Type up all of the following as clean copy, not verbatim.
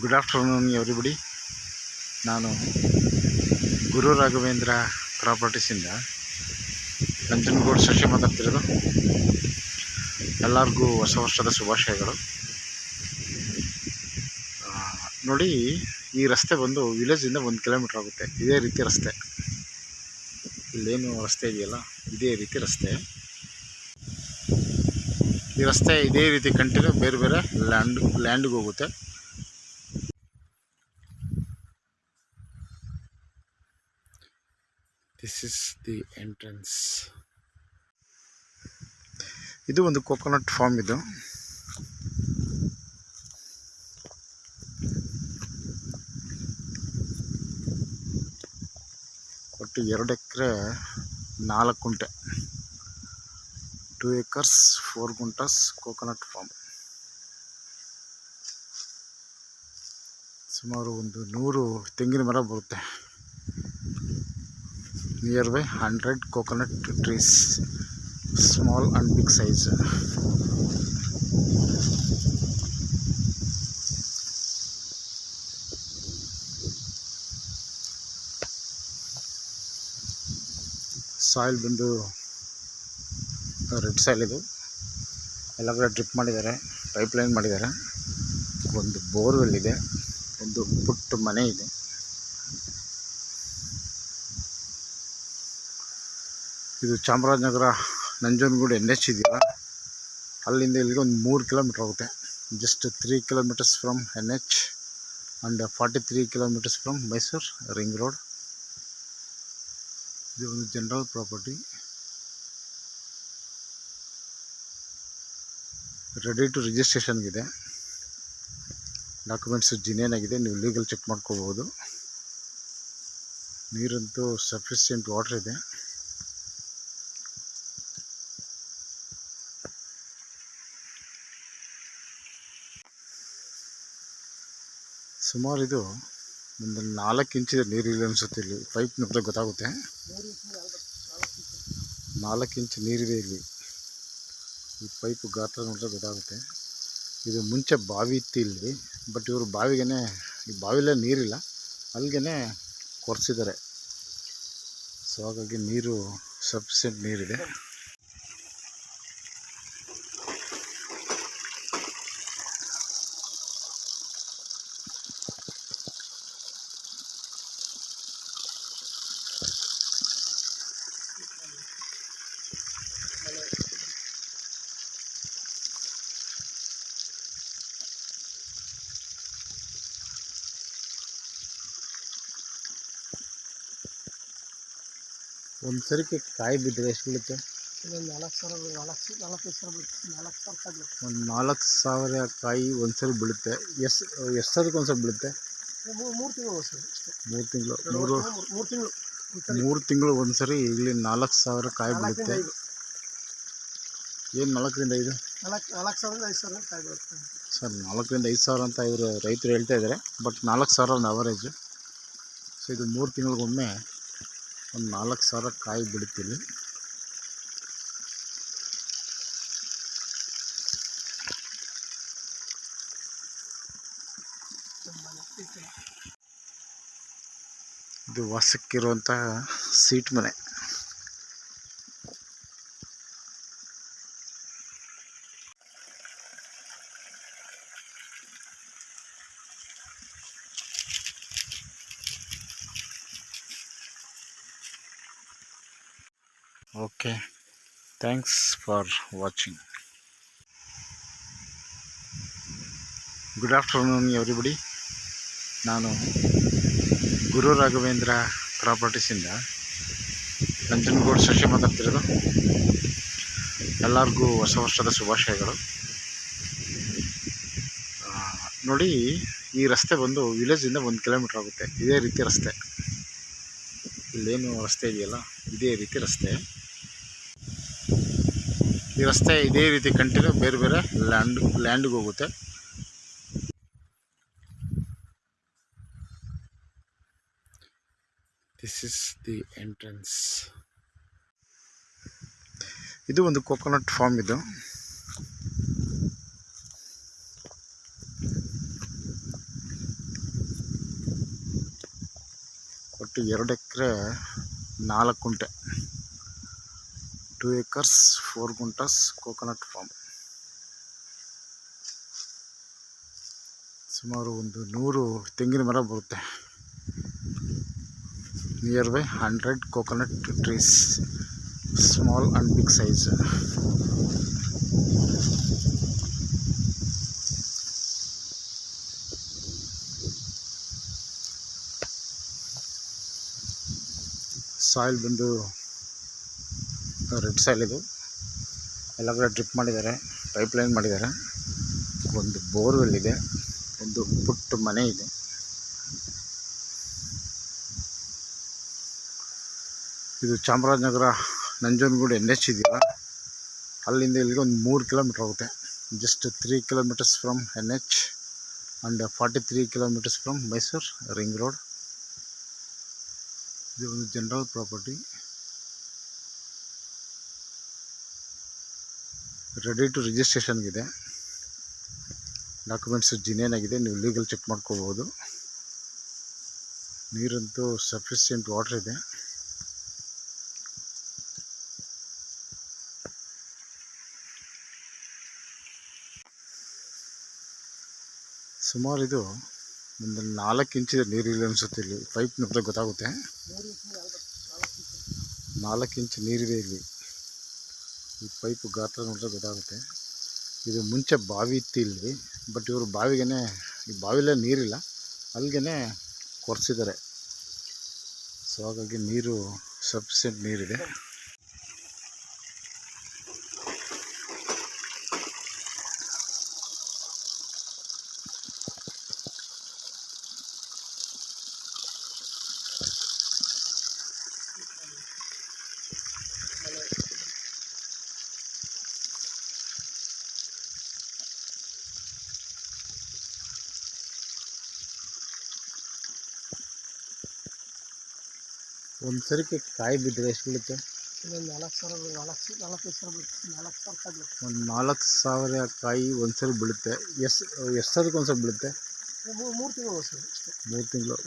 Good afternoon everybody. ನಾನು ಗುರು ರಾಘವೇಂದ್ರ ಪ್ರಾಪರ್ಟೀಸಿಂದ ನಂಜನಗೂಡು ಶಶಿ ಮಾತಾಡ್ತಿರೋದು. ಎಲ್ಲರಿಗೂ ಹೊಸ ವರ್ಷದ ಶುಭಾಶಯಗಳು. ನೋಡಿ, ಈ ರಸ್ತೆ ಬಂದು ವಿಲೇಜಿಂದ 1 ಕಿಲೋಮೀಟ್ರ್ ಆಗುತ್ತೆ. ಇದೇ ರೀತಿ ರಸ್ತೆ, ಇಲ್ಲೇನು ರಸ್ತೆ ಇದೆಯಲ್ಲ, ಇದೇ ರೀತಿ ರಸ್ತೆ. ಈ ರಸ್ತೆ ಇದೇ ರೀತಿ ಕಂಟಿನ್ಯೂ ಬೇರೆ ಬೇರೆ ಲ್ಯಾಂಡ್ಗೆ ಹೋಗುತ್ತೆ. This is the entrance. ಇದು ಒಂದು ಕೋಕೋನಟ್ ಫಾರ್ಮ್. ಇದು ಒಟ್ಟು 2 ಎಕರೆ 4 ಗುಂಟೆ, 2 acres 4 ಗುಂಟಾಸ್ ಕೋಕೋನಟ್ ಫಾರ್ಮ್. ಸುಮಾರು ಒಂದು 100 ತೆಂಗಿನ ಮರ ಬರುತ್ತೆ. Near by 100 coconut trees, small and big size. Soil ಬಂದು ರೆಡ್ ಸಾಯಿಲ್. ಇದು ಎಲ್ಲ ಕಡೆ ಡ್ರಿಪ್ ಮಾಡಿದ್ದಾರೆ, ಪೈಪ್ಲೈನ್ ಮಾಡಿದ್ದಾರೆ. ಒಂದು ಬೋರ್ವೆಲ್ ಇದೆ, ಒಂದು ಪುಟ್ಟ ಮನೆ ಇದೆ. ಇದು ಚಾಮರಾಜನಗರ ನಂಜನಗೂಡು NH ಇದೆಯಲ್ಲ, ಅಲ್ಲಿಂದ ಇಲ್ಲಿಗೆ ಒಂದು 3 ಕಿಲೋಮೀಟ್ರ್ ಆಗುತ್ತೆ. Just 3 kilometres from NH and 43 kilometres from Mysuru ring road. ಇದು ಒಂದು ಜನರಲ್ ಪ್ರಾಪರ್ಟಿ, ರೆಡಿ ಟು ರಿಜಿಸ್ಟ್ರೇಷನ್ಗಿದೆ. ಡಾಕ್ಯುಮೆಂಟ್ಸ್ ಜಿನೇನ್ ಆಗಿದೆ, ನೀವು ಲೀಗಲ್ ಚೆಕ್ ಮಾಡ್ಕೋಬೋದು. ನೀರಂತೂ ಸಫಿಷಿಯೆಂಟ್ ವಾಟರ್ ಇದೆ. ಸುಮಾರು ಇದು ಒಂದು 4 ಇಂಚಿದೆ ನೀರಿಲ್ಲ ಅನಿಸುತ್ತೆ. ಇಲ್ಲಿ ಪೈಪ್ ನೋಡಿದ್ರೆ ಗೊತ್ತಾಗುತ್ತೆ. 4 ಇಂಚ್ ನೀರಿದೆ ಇಲ್ಲಿ. ಈ ಪೈಪ್ ಗಾತ್ರ ನೋಡಿದ್ರೆ ಗೊತ್ತಾಗುತ್ತೆ. ಇದು ಮುಂಚೆ ಬಾವಿ ಇತ್ತು ಇಲ್ಲಿ, ಬಟ್ ಇವರು ಬಾವಿಗೆ, ಈ ಬಾವಿಲೇ ನೀರಿಲ್ಲ, ಅಲ್ಲಿಗೆ ಕೊರೆಸಿದ್ದಾರೆ. ಸೊ ಹಾಗಾಗಿ ನೀರು ಸಫಿಷಿಯೆಂಟ್ ನೀರಿದೆ. ಒಂದು ಸರಿಗೆ ಕಾಯಿ ಬಿದ್ದರೆ ಎಷ್ಟು ಬೀಳುತ್ತೆ? ಒಂದು 4,000 ಬೀಳುತ್ತೆ. ಒಂದು 4,000 ಕಾಯಿ ಒಂದು ಸರಿ ಬೀಳುತ್ತೆ. ಎಷ್ಟು ಸರಿಗೆ ಒಂದು ಸರಿ ಬೀಳುತ್ತೆ? 3 ತಿಂಗಳು ಅಷ್ಟೇ. 3 ತಿಂಗಳು, 3 ತಿಂಗಳು ಒಂದು ಸರಿ ಇಲ್ಲಿ 4,000 ಕಾಯಿ ಬೀಳುತ್ತೆ. ಏನು 4ರಿಂದ 5? 4,000ರಿಂದ 5,000 ಕಾಯಿ ಬರುತ್ತೆ ಸರ್. 4ರಿಂದ 5,000 ಅಂತ ಇವರು ರೈತರು ಹೇಳ್ತಾ ಇದ್ದಾರೆ, ಬಟ್ 4,000 ಒಂದು ಅವರೇಜು. ಸೊ ಇದು 3 ತಿಂಗಳಿಗೊಮ್ಮೆ ಒಂದು 4,000 ಕಾಯಿ ಬಿಡುತ್ತಿಲ್ಲಿ. ಇದು ವಾಸಕ್ಕಿರುವಂಥ ಸೀಟ್ ಮನೆ. Okay, thanks for watching. Good afternoon everybody. ನಾನು ಗುರು ರಾಘವೇಂದ್ರ ಪ್ರಾಪರ್ಟೀಸಿಂದ ನಂಜನಗೂಡು ಶಶಿ ಮಾತಾಡ್ತಿರೋದು. ಎಲ್ಲರಿಗೂ ಹೊಸ ವರ್ಷದ ಶುಭಾಶಯಗಳು. ನೋಡಿ, ಈ ರಸ್ತೆ ಬಂದು ವಿಲೇಜಿಂದ 1 ಕಿಲೋಮೀಟ್ರ್ ಆಗುತ್ತೆ. ಇದೇ ರೀತಿ ರಸ್ತೆ, ಇಲ್ಲೇನು ರಸ್ತೆ ಇದೆಯಲ್ಲ, ಇದೇ ರೀತಿ ರಸ್ತೆ. ಈ ರಸ್ತೆ ಇದೇ ರೀತಿ ಕಂಟಿನ್ಯೂ ಬೇರೆ ಬೇರೆ ಲ್ಯಾಂಡ್ಗೆ ಹೋಗುತ್ತೆ. This is the entrance. ಇದು ಒಂದು ಕೋಕೋನಟ್ ಫಾರ್ಮ್. ಇದು ಒಟ್ಟು 2 ಎಕರೆ 4 ಗುಂಟೆ, 2 acres 4 ಗುಂಟಾಸ್ ಕೋಕೋನಟ್ ಫಾರ್ಮ್. ಸುಮಾರು ಒಂದು 100 ತೆಂಗಿನ ಮರ ಬರುತ್ತೆ. Near by 100 coconut trees, small and big size. Soil ಬಂದು ರೆಡ್ ಸಾಯಿಲ್. ಇದು ಎಲ್ಲ ಕಡೆ ಡ್ರಿಪ್ ಮಾಡಿದ್ದಾರೆ, ಪೈಪ್ಲೈನ್ ಮಾಡಿದ್ದಾರೆ. ಒಂದು ಬೋರ್ವೆಲ್ ಇದೆ, ಒಂದು ಪುಟ್ಟ ಮನೆ ಇದೆ. ಇದು ಚಾಮರಾಜನಗರ ನಂಜನಗೂಡು NH ಇದೆಯಲ್ಲ, ಅಲ್ಲಿಂದ ಇಲ್ಲಿಗೆ ಒಂದು 3 ಕಿಲೋಮೀಟ್ರ್ ಆಗುತ್ತೆ. Just 3 kilometres from NH and 43 kilometres from Mysuru ring road. ಇದು ಒಂದು ಜನರಲ್ ಪ್ರಾಪರ್ಟಿ, ರೆಡಿ ಟು ರಿಜಿಸ್ಟ್ರೇಷನ್ಗಿದೆ. ಡಾಕ್ಯುಮೆಂಟ್ಸ್ ಜಿನೇನ್ ಆಗಿದೆ, ನೀವು ಲೀಗಲ್ ಚೆಕ್ ಮಾಡ್ಕೋಬೋದು. ನೀರಂತೂ ಸಫಿಷಿಯೆಂಟ್ ವಾಟರ್ ಇದೆ. ಸುಮಾರು ಇದು ಒಂದು 4 ಇಂಚಿದೆ ನೀರಿಲ್ಲ ಅನಿಸುತ್ತೆ. ಇಲ್ಲಿ ಪೈಪ್ ನೋಡಿದ್ರೆ ಗೊತ್ತಾಗುತ್ತೆ, 4 ಇಂಚ್ ನೀರಿದೆ ಇಲ್ಲಿ. ಈ ಪೈಪ್ ಗಾತ್ರ ನೋಡಿದ್ರೆ ಗೊತ್ತಾಗುತ್ತೆ. ಇದು ಮುಂಚೆ ಬಾವಿ ಇತ್ತು ಇಲ್ಲಿ, ಬಟ್ ಇವರು ಬಾವಿಗೆ, ಈ ಬಾವಿಲೇ ನೀರಿಲ್ಲ, ಅಲ್ಲಿಗೆ ಕೊರೆಸಿದ್ದಾರೆ. ಸೊ ಹಾಗಾಗಿ ನೀರು ಸಫಿಷಿಯೆಂಟ್ ನೀರಿದೆ. ಒಂದು ಸರಿಗೆ ಕಾಯಿ ಬಿದ್ದರೆ ಎಷ್ಟು ಬೀಳುತ್ತೆ? ಇದೊಂದು 4,000 4,500 ಬೀಳುತ್ತೆ. 4,000 ಕಾಯಿ ಬೀಳುತ್ತೆ. ಒಂದು 4,000 ಕಾಯಿ ಒಂದು ಸರಿ ಬೀಳುತ್ತೆ. ಎಷ್ಟು ಸರಿಗೆ ಒಂದು ಸರಿ ಬೀಳುತ್ತೆ? 3 ತಿಂಗಳು ಸರ್ ಅಷ್ಟೇ. 3 ತಿಂಗಳು,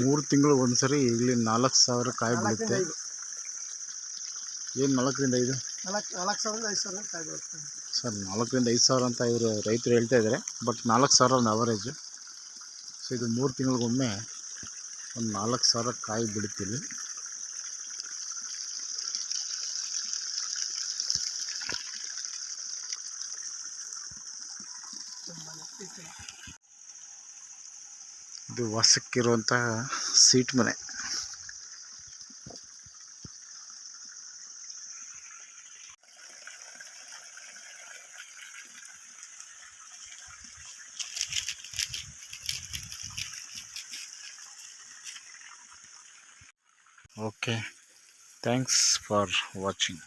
3 ತಿಂಗಳು ಒಂದು ಸರಿ ಇಲ್ಲಿ 4,000 ಕಾಯಿ ಬೀಳುತ್ತೆ. ಏನು 4ರಿಂದ 5? 4,000 5,000 ಕಾಯಿ ಬೀಳುತ್ತೆ ಸರ್. 4ರಿಂದ 5,000 ಅಂತ ಇವರು ರೈತರು ಹೇಳ್ತಾ ಇದ್ದಾರೆ, ಬಟ್ 4,000 ಒಂದು ಅವರೇಜು. ಸೊ ಇದು 3 ತಿಂಗಳಿಗೊಮ್ಮೆ ಒಂದು 4,000 ಕಾಯಿ ಬಿಡುತ್ತಿಲ್ಲ. ಇದು ವಾಸಕ್ಕಿರುವಂತಹ ಸೀಟ್ ಮನೆ. Okay, thanks for watching.